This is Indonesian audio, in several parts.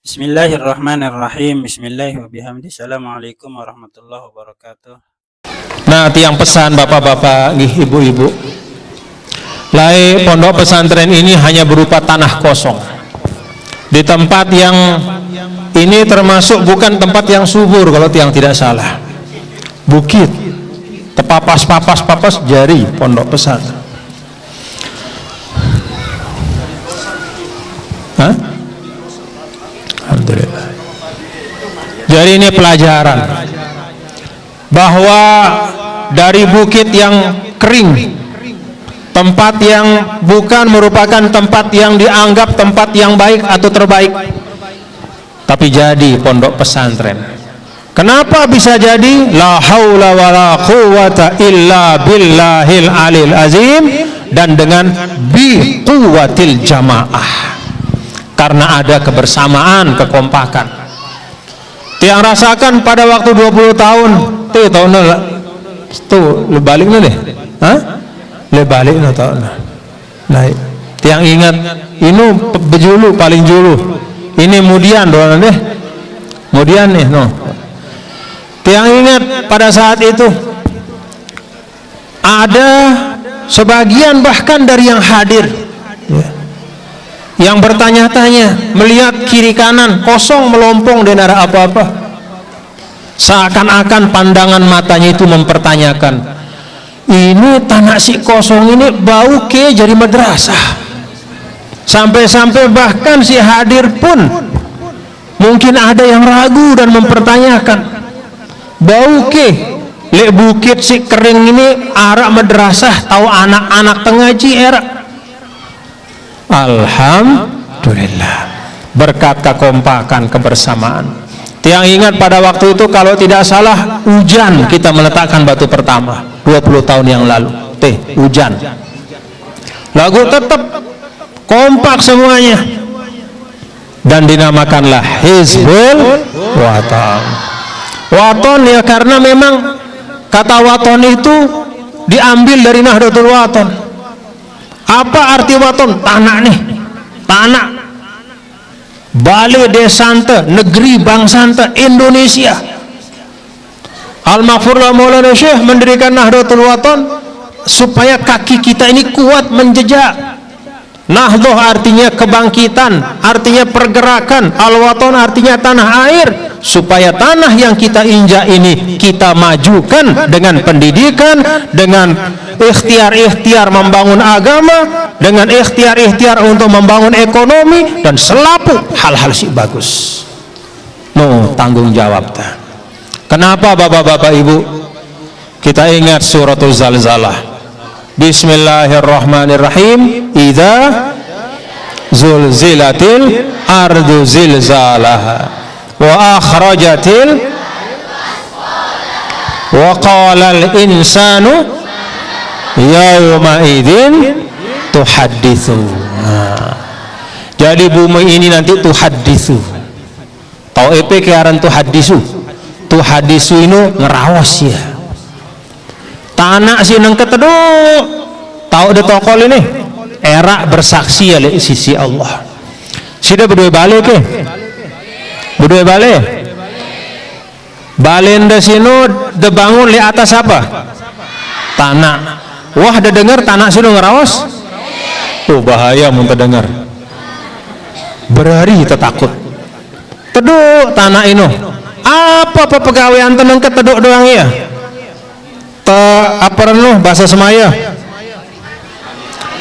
Bismillahirrahmanirrahim. Bismillahirrahmanirrahim. Assalamualaikum warahmatullahi wabarakatuh. Nah, tiang pesan bapak-bapak, ibu-ibu. Lai pondok pesantren ini hanya berupa tanah kosong. Di tempat yang ini termasuk bukan tempat yang subur kalau tiang tidak salah. Bukit, tepapas jari pondok pesantren. Hah? Alhamdulillah. Jadi ini pelajaran bahwa dari bukit yang kering, tempat yang bukan merupakan tempat yang dianggap tempat yang baik atau terbaik, tapi jadi pondok pesantren. Kenapa bisa jadi? La haula wala quwata illa billahil alil azim, dan dengan bi quwwatil jamaah, karena ada kebersamaan, kekompakan. Tiang rasakan pada waktu 20 tahun tahun tuh lebalik deh, lebalik tahun. Nah, tiang ingat ini bejulu paling julu, ini kemudian doang deh, kemudian nih no. Tiang ingat pada saat itu ada sebagian bahkan dari yang hadir yang bertanya-tanya, melihat kiri kanan kosong melompong dan ada apa-apa, seakan-akan pandangan matanya itu mempertanyakan, ini tanah si kosong ini bau ke jadi madrasah. Sampai-sampai bahkan si hadir pun mungkin ada yang ragu dan mempertanyakan, bau ke lek bukit si kering ini arak madrasah, tahu anak-anak tengaji erak. Alhamdulillah, berkat kekompakan, kebersamaan. Tiang ingat pada waktu itu kalau tidak salah hujan kita meletakkan batu pertama 20 tahun yang lalu. Hujan. Lagu tetap kompak semuanya dan dinamakanlah Hizbul Waton. Waton ya karena memang kata waton itu diambil dari Nahdlatul Waton. Apa arti waton? Tanah nih, tanah Balai Desante, negeri bangsante Indonesia. Al-Maghfurullah Maulana Syekh mendirikan Nahdlatul Waton supaya kaki kita ini kuat menjejak. Nahdlah artinya kebangkitan, artinya pergerakan. Al-Waton artinya tanah air, supaya tanah yang kita injak ini kita majukan dengan pendidikan, dengan ikhtiar-ikhtiar membangun agama, dengan ikhtiar-ikhtiar untuk membangun ekonomi, dan selapu hal-hal sih bagus. Tanggung jawab ta. Kenapa bapak-bapak ibu kita ingat suratul Zalzalah? Bismillahirrahmanirrahim. Idza zulzilatil ardu zilzalaha wa akhrajatil wa qalal insanu yawma idzin tuhadditsu. Jadi bumi ini nanti tuhadditsu. Tau EP kearan tuhadditsu. Tuhadditsu ini ngerawas ya. Tanah sih nang keteduk. Tahu de tokol ini era bersaksi ya di sisi Allah. Sudah berdua balik ke? Berdua balik. Balenda sini dibangun di atas apa? Tanah. Wah, ada dengar tanah sini ngerawas? Bahaya mun terdengar. Berhari kita takut. Teduk tanah ini. Apa pegawaian tenang keteduk doang ya? Apa bahasa Semaya?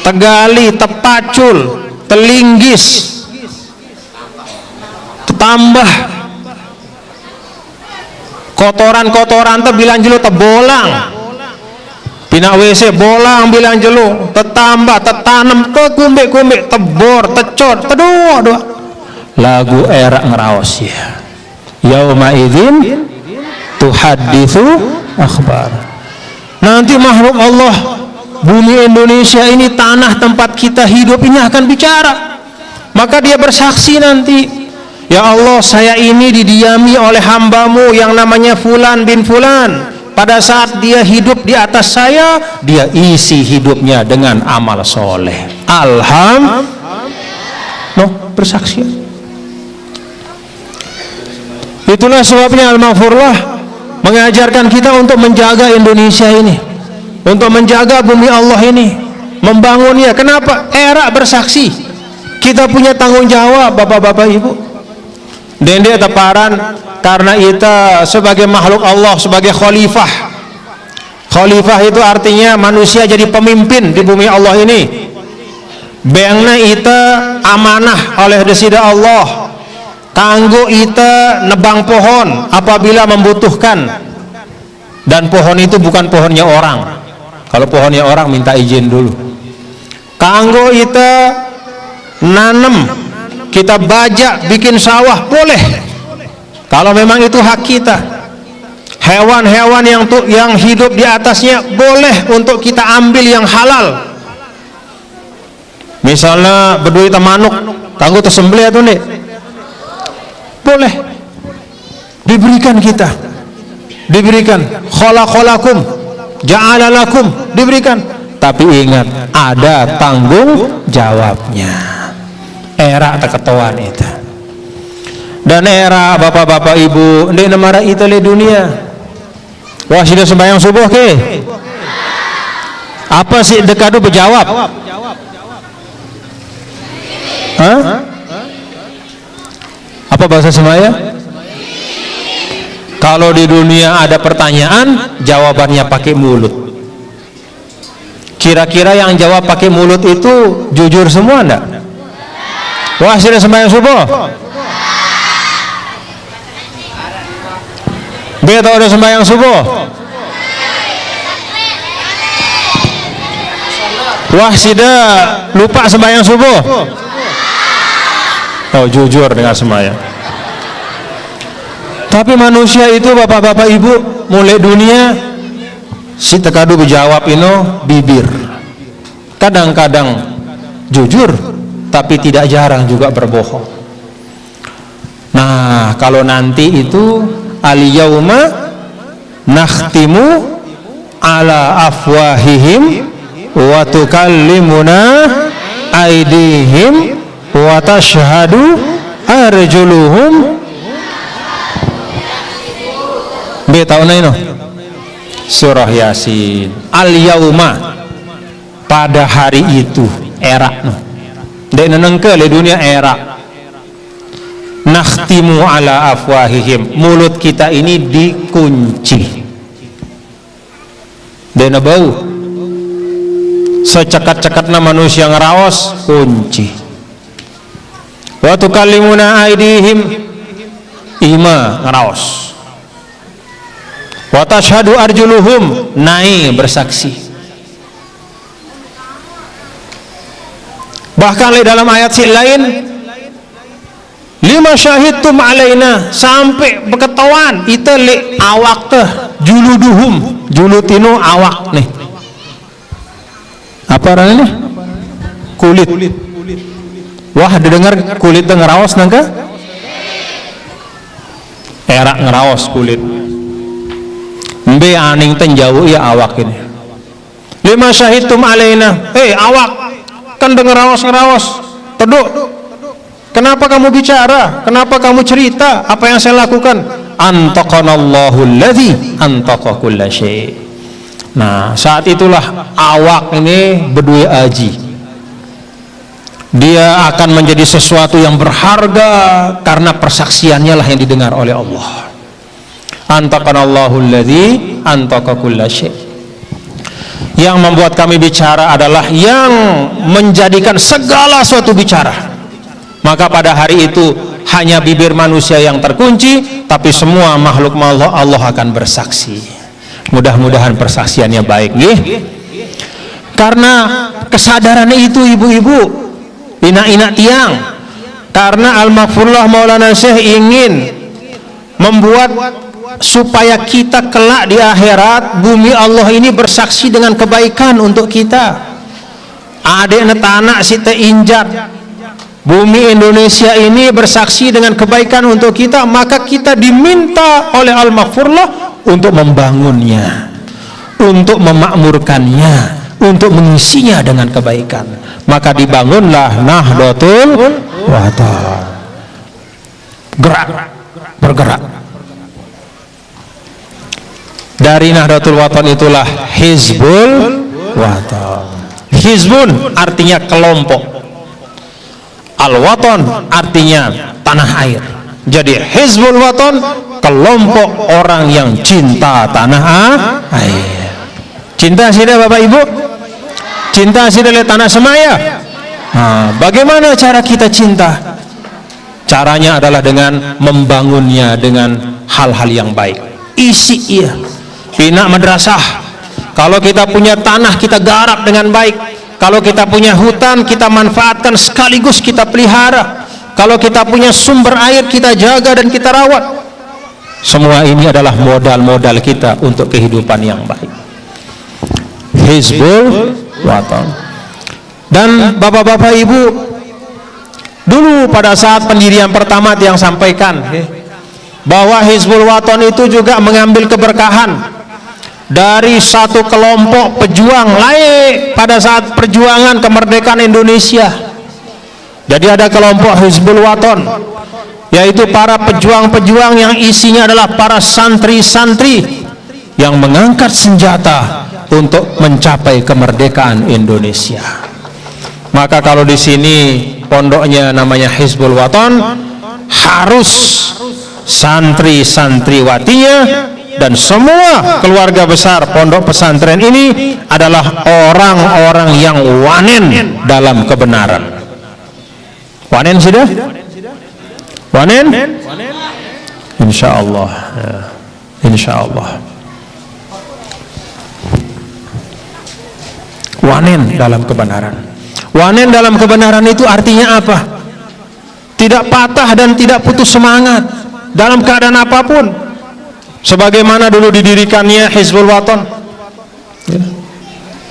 Tegali, tepacul, telinggis, tetambah kotoran-kotoran bilang jelu tebolang, pina WC bolang bilang jelu, tetambah, tetanam, kekumbe-kumbe, tebor, tecot, tedoa. Lagu era ngeraos ya. Yauma idzin tuhadditsu akhbar. Nanti makhluk Allah, bumi Indonesia ini, tanah tempat kita hidup ini akan bicara. Maka dia bersaksi nanti, ya Allah, saya ini didiami oleh hambamu yang namanya Fulan bin Fulan. Pada saat dia hidup di atas saya, dia isi hidupnya dengan amal soleh. Alhamdulillah. Bersaksi. Itulah sebabnya Al-Maghfurlah mengajarkan kita untuk menjaga Indonesia ini, untuk menjaga bumi Allah ini, membangunnya. Kenapa? Era bersaksi. Kita punya tanggung jawab, bapak-bapak ibu. Dan dia teparan karena kita sebagai makhluk Allah, sebagai khalifah. Khalifah itu artinya manusia jadi pemimpin di bumi Allah ini. Bengna ita amanah oleh desida Allah. Kanggo ita nebang pohon apabila membutuhkan. Dan pohon itu bukan pohonnya orang. Kalau pohonnya orang minta izin dulu. Kanggo ita nanem, kita bajak bikin sawah boleh. Kalau memang itu hak kita. Hewan-hewan yang hidup di atasnya boleh untuk kita ambil yang halal. Misalnya berdui manuk, kanggo tersembelih atau nih? Boleh. Diberikan kita. Diberikan. Khalaqalakum, ja'alalakum, diberikan. Tapi ingat, ada tanggung jawabnya. Era terketuaan itu. Dan era bapak-bapak ibu, ini namara itu di dunia. Wah, sudah sembahyang subuh ke? Apa sih dekadu berjawab? Hah? Apa bahasa sembahyang? Kalau di dunia ada pertanyaan, jawabannya pakai mulut. Kira-kira yang jawab pakai mulut itu jujur semua enggak? Wah, sudah sembahyang subuh? Beto udah sembahyang subuh? Wah, sudah lupa sembahyang subuh? Oh, jujur dengan sembahyang. Tapi manusia itu bapak-bapak ibu mulai dunia si tekadu berjawab ino bibir. Kadang-kadang jujur, tapi tidak jarang juga berbohong. Nah, kalau nanti itu al-yauma nakhtimu ala afwahihim wa tukallimuna aydihim wa tashhadu arjuluhum. Tahu ino surah Yasin. Al-yauma, pada hari itu, era no. Dek nenengke le dunia era. Nakhtimu ala afwahihim, mulut kita ini dikunci. Dena bau. Secekat-cekatna manusia ngeraos, kunci. Wa tukallimuna aydihim, ima ngeraos. Wa tashhadu arjuluhum, naik bersaksi. Bahkan dalam ayat lain, lima syahidtum alaina, sampai berketahuan ita le awak teh juluduhum, julutino awak nih. Apa artinya? Kulit. Wah, didengar kulit teh ngeraos nangka? Era ngeraos kulit. Mbe aning teh jauh ya awak ini. Lima syahidtum alaina. Awak kan denger ngeraos. Teduk. Kenapa kamu bicara? Kenapa kamu cerita? Apa yang saya lakukan? Antaqanallahu alladzi antaqa kulla syai'. Nah, saat itulah awak ini berdua aji. Dia akan menjadi sesuatu yang berharga karena persaksiannya lah yang didengar oleh Allah. Antaqanallahu alladzi antaqa kulla syai'. Yang membuat kami bicara adalah yang menjadikan segala sesuatu bicara. Maka pada hari itu hanya bibir manusia yang terkunci, tapi semua makhluk Allah akan bersaksi. Mudah-mudahan persaksiannya baik, nggih. Karena kesadaran itu ibu-ibu, ina-ina tiang. Karena Al-Maghfurlah Maulana Syekh ingin membuat supaya kita kelak di akhirat bumi Allah ini bersaksi dengan kebaikan untuk kita. Adek tanah sita injat, bumi Indonesia ini bersaksi dengan kebaikan untuk kita, maka kita diminta oleh Al-Maghfurlah untuk membangunnya, untuk memakmurkannya, untuk mengisinya dengan kebaikan. Maka dibangunlah Nahdlatul Wathon. Gerak bergerak. Dari Nahdlatul Wathon itulah Hizbul Wathon. Hizbun artinya kelompok, Al-Wathon artinya tanah air. Jadi Hizbul Wathon kelompok orang yang cinta tanah air. Cinta sida Bapak Ibu? Cinta sida lihat tanah semaya? Nah, bagaimana cara kita cinta? Caranya adalah dengan membangunnya dengan hal-hal yang baik. Isi iya. Bina madrasah. Kalau kita punya tanah, kita garap dengan baik. Kalau kita punya hutan, kita manfaatkan sekaligus kita pelihara. Kalau kita punya sumber air, kita jaga dan kita rawat. Semua ini adalah modal-modal kita untuk kehidupan yang baik. Hizbul Wathon. Dan bapak-bapak ibu, dulu pada saat pendirian pertama yang sampaikan bahwa Hizbul Wathon itu juga mengambil keberkahan dari satu kelompok pejuang lain pada saat perjuangan kemerdekaan Indonesia. Jadi ada kelompok Hizbul Wathon, yaitu para pejuang-pejuang yang isinya adalah para santri-santri yang mengangkat senjata untuk mencapai kemerdekaan Indonesia. Maka kalau di sini pondoknya namanya Hizbul Wathon, harus santri-santriwatinya dan semua keluarga besar pondok pesantren ini adalah orang-orang yang wanen dalam kebenaran. Wanen sudah? Wanen? Insyaallah. Insyaallah. Wanen dalam kebenaran. Wanen dalam kebenaran itu artinya apa? Tidak patah dan tidak putus semangat dalam keadaan apapun. Sebagaimana dulu didirikannya Hizbul Wathon,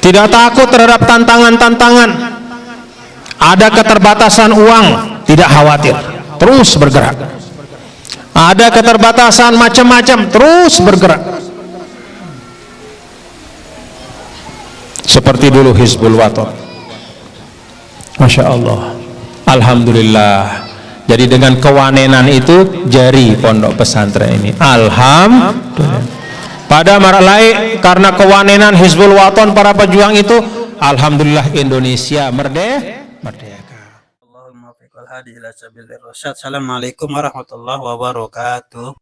tidak takut terhadap tantangan-tantangan. Ada keterbatasan uang, tidak khawatir, terus bergerak. Ada keterbatasan macam-macam, terus bergerak. Seperti dulu Hizbul Wathon. Masya Allah, alhamdulillah. Jadi dengan kewanenan itu jari pondok pesantren ini, alhamdulillah. Pada maralai karena kewanenan Hizbul Wathon para pejuang itu, alhamdulillah Indonesia merdeka. Allahumma fiqhal hadi ila sabilir rasyad. Assalamualaikum warahmatullahi wabarakatuh.